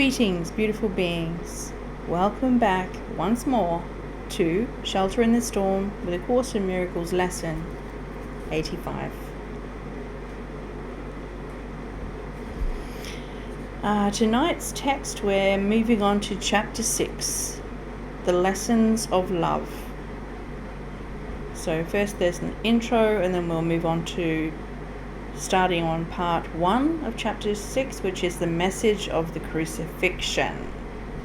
Greetings, beautiful beings. Welcome back once more to Shelter in the Storm with A Course in Miracles lesson 85. Tonight's text, we're moving on to chapter 6, the lessons of love. So first there's an intro and then we'll move on to starting on part 1 of chapter 6, which is the message of the crucifixion.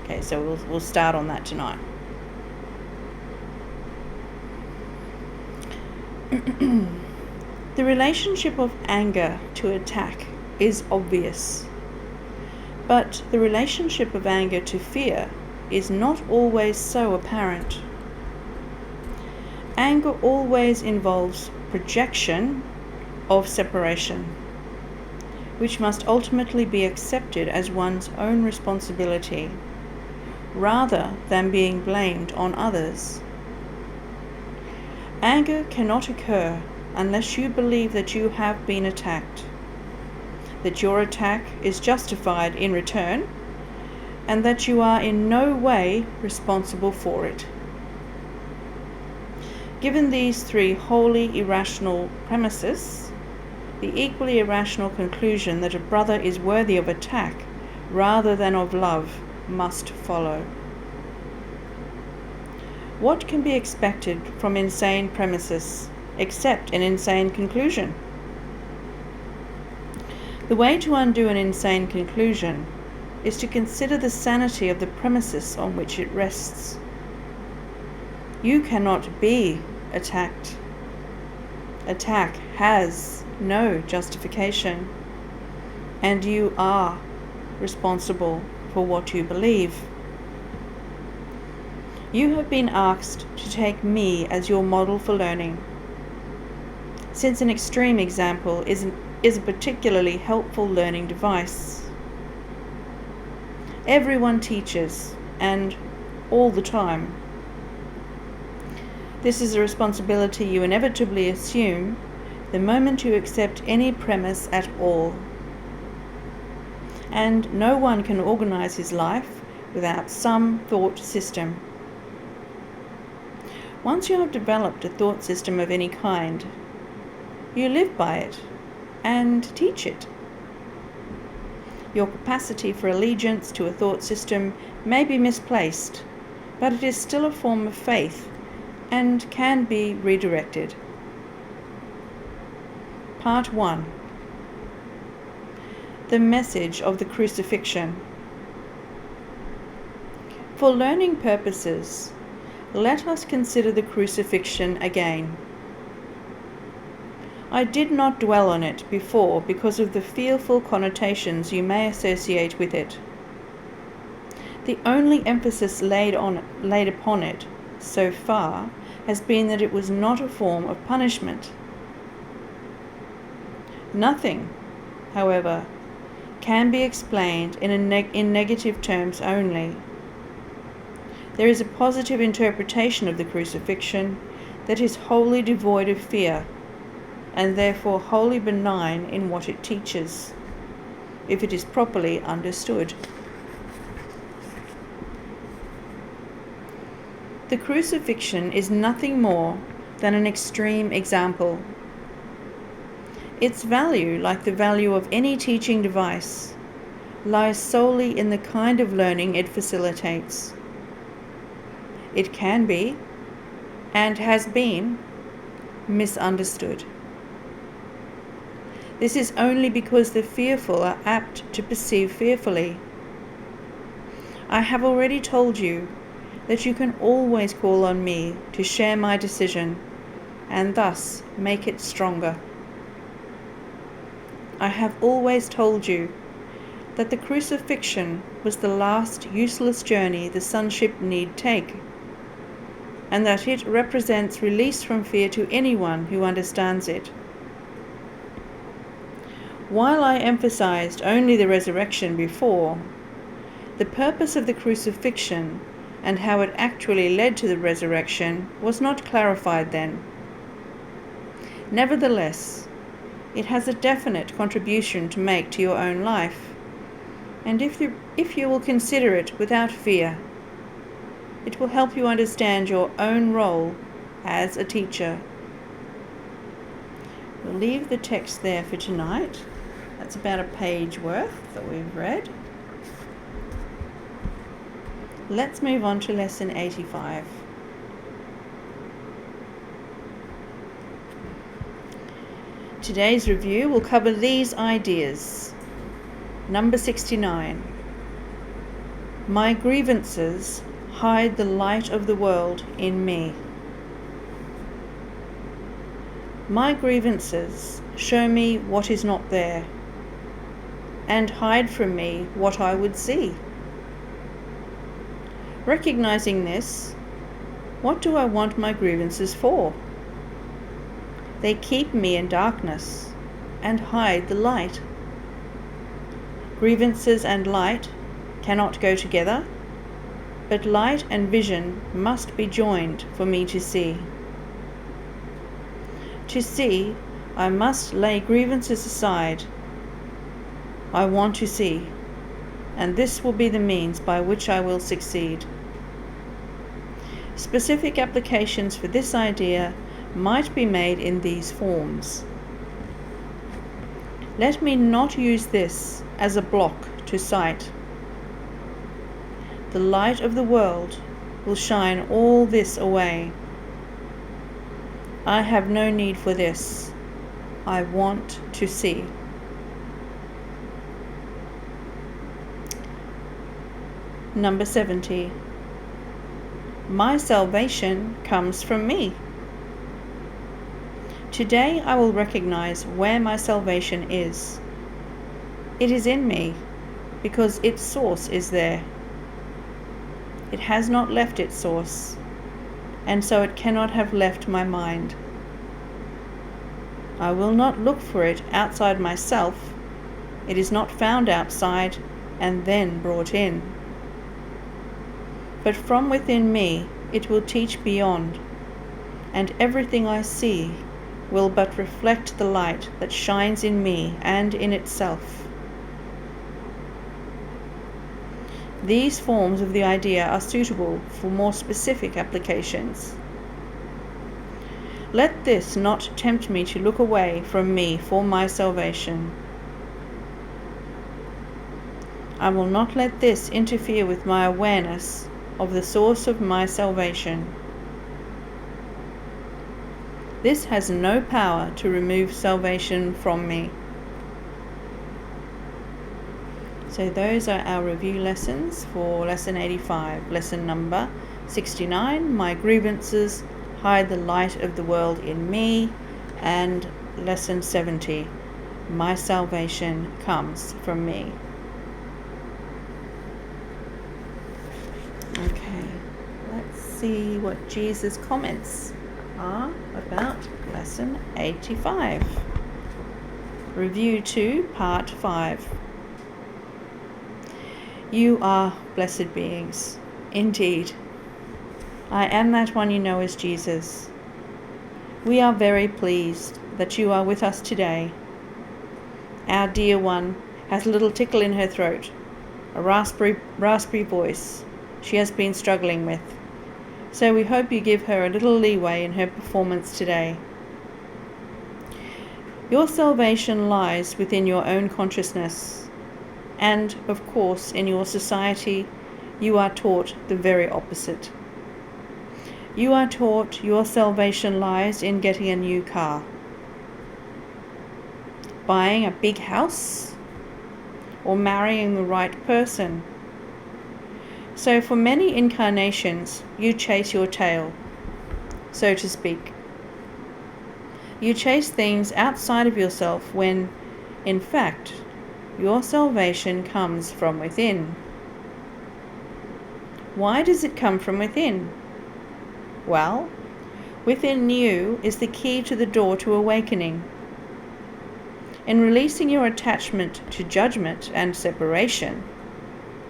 Okay, so we'll start on that tonight. The relationship of anger to attack is obvious, but the relationship of anger to fear is not always so apparent. Anger always involves projection of separation, which must ultimately be accepted as one's own responsibility, rather than being blamed on others. Anger cannot occur unless you believe that you have been attacked, that your attack is justified in return, and that you are in no way responsible for it. Given these three wholly irrational premises, the equally irrational conclusion that a brother is worthy of attack rather than of love must follow. What can be expected from insane premises except an insane conclusion? The way to undo an insane conclusion is to consider the sanity of the premises on which it rests. You cannot be attacked. Attack has no justification, and you are responsible for what you believe. You have been asked to take me as your model for learning, since an extreme example is a particularly helpful learning device. Everyone teaches, and all the time. This is a responsibility you inevitably assume the moment you accept any premise at all. And no one can organize his life without some thought system. Once you have developed a thought system of any kind, you live by it and teach it. Your capacity for allegiance to a thought system may be misplaced, but it is still a form of faith and can be redirected. Part 1. The message of the crucifixion. For learning purposes, let us consider the crucifixion again. I did not dwell on it before because of the fearful connotations you may associate with it. The only emphasis laid upon it so far has been that it was not a form of punishment. Nothing, however, can be explained in negative terms only. There is a positive interpretation of the crucifixion that is wholly devoid of fear, and therefore wholly benign in what it teaches, if it is properly understood. The crucifixion is nothing more than an extreme example. Its value, like the value of any teaching device, lies solely in the kind of learning it facilitates. It can be, and has been, misunderstood. This is only because the fearful are apt to perceive fearfully. I have already told you that you can always call on me to share my decision and thus make it stronger. I have always told you that the crucifixion was the last useless journey the sonship need take, and that it represents release from fear to anyone who understands it. While I emphasized only the resurrection before, the purpose of the crucifixion and how it actually led to the resurrection was not clarified then. Nevertheless, it has a definite contribution to make to your own life, And if you will consider it without fear, it will help you understand your own role as a teacher. We'll leave the text there for tonight. That's about a page worth that we've read. Let's move on to lesson 85. Today's review will cover these ideas. Number 69. My grievances hide the light of the world in me. My grievances show me what is not there, and hide from me what I would see. Recognizing this, what do I want my grievances for? They keep me in darkness and hide the light. Grievances and light cannot go together, but light and vision must be joined for me to see. To see, I must lay grievances aside. I want to see, and this will be the means by which I will succeed. Specific applications for this idea might be made in these forms. Let me not use this as a block to sight. The light of the world will shine all this away. I have no need for this. I want to see. Number 70. My salvation comes from me. Today I will recognize where my salvation is. It is in me, because its source is there. It has not left its source, and so it cannot have left my mind. I will not look for it outside myself. It is not found outside and then brought in. But from within me it will teach beyond, and everything I see will but reflect the light that shines in me and in itself. These forms of the idea are suitable for more specific applications. Let this not tempt me to look away from me for my salvation. I will not let this interfere with my awareness of the source of my salvation. This has no power to remove salvation from me. So those are our review lessons for lesson 85. Lesson number 69, my grievances hide the light of the world in me, and lesson 70, my salvation comes from me. Okay, let's see what Jesus' comments are about lesson 85. Review 2, part 5. You are blessed beings, indeed. I am that one you know as Jesus. We are very pleased that you are with us today. Our dear one has a little tickle in her throat, a raspy voice she has been struggling with. So we hope you give her a little leeway in her performance today. Your salvation lies within your own consciousness, and, of course, in your society, you are taught the very opposite. You are taught your salvation lies in getting a new car, buying a big house, or marrying the right person. So for many incarnations, you chase your tail, so to speak. You chase things outside of yourself when, in fact, your salvation comes from within. Why does it come from within? Well, within you is the key to the door to awakening. In releasing your attachment to judgment and separation,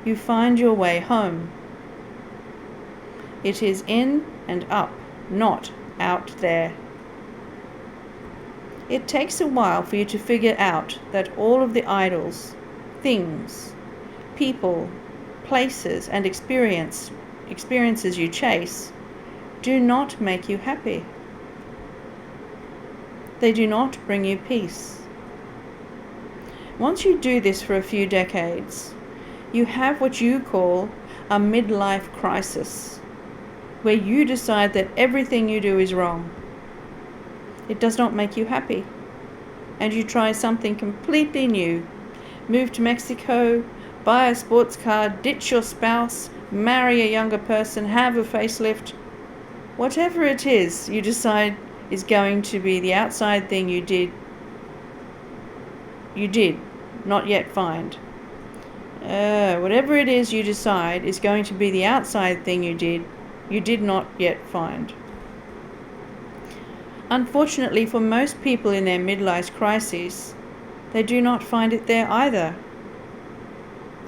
you find your way home. It is in and up, not out there. It takes a while for you to figure out that all of the idols, things, people, places, and experiences you chase do not make you happy. They do not bring you peace. Once you do this for a few decades, you have what you call a midlife crisis, where you decide that everything you do is wrong. It does not make you happy, and you try something completely new. Move to Mexico, buy a sports car, ditch your spouse, marry a younger person, have a facelift. Whatever it is you decide is going to be the outside thing you did not yet find. Whatever it is you decide is going to be the outside thing you did not yet find. Unfortunately, for most people in their midlife crises, they do not find it there either.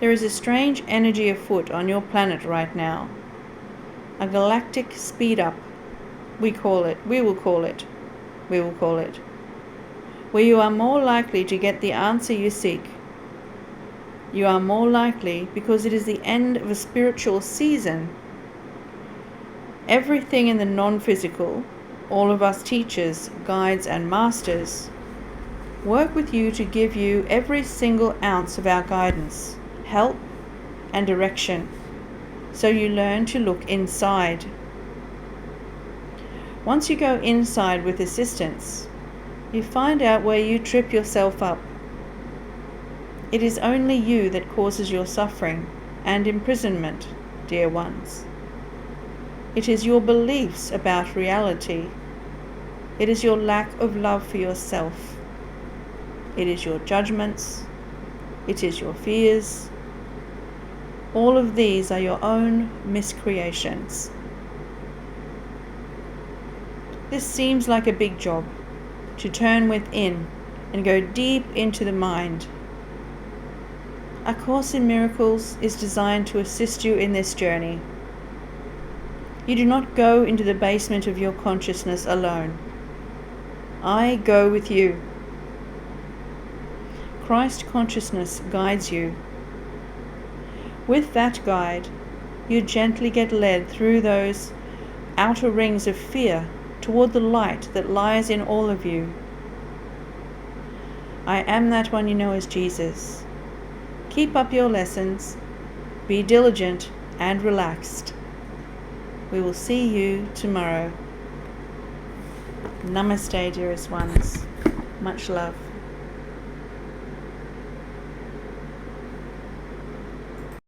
There is a strange energy afoot on your planet right now. A galactic speed up, we will call it, where you are more likely to get the answer you seek. You are more likely because it is the end of a spiritual season. Everything in the non-physical, all of us teachers, guides, and masters, work with you to give you every single ounce of our guidance, help, and direction, so you learn to look inside. Once you go inside with assistance, you find out where you trip yourself up. It is only you that causes your suffering and imprisonment, dear ones. It is your beliefs about reality. It is your lack of love for yourself. It is your judgments. It is your fears. All of these are your own miscreations. This seems like a big job, to turn within and go deep into the mind. A Course in Miracles is designed to assist you in this journey. You do not go into the basement of your consciousness alone. I go with you. Christ consciousness guides you. With that guide, you gently get led through those outer rings of fear toward the light that lies in all of you. I am that one you know as Jesus. Keep up your lessons, be diligent and relaxed. We will see you tomorrow. Namaste, dearest ones. Much love.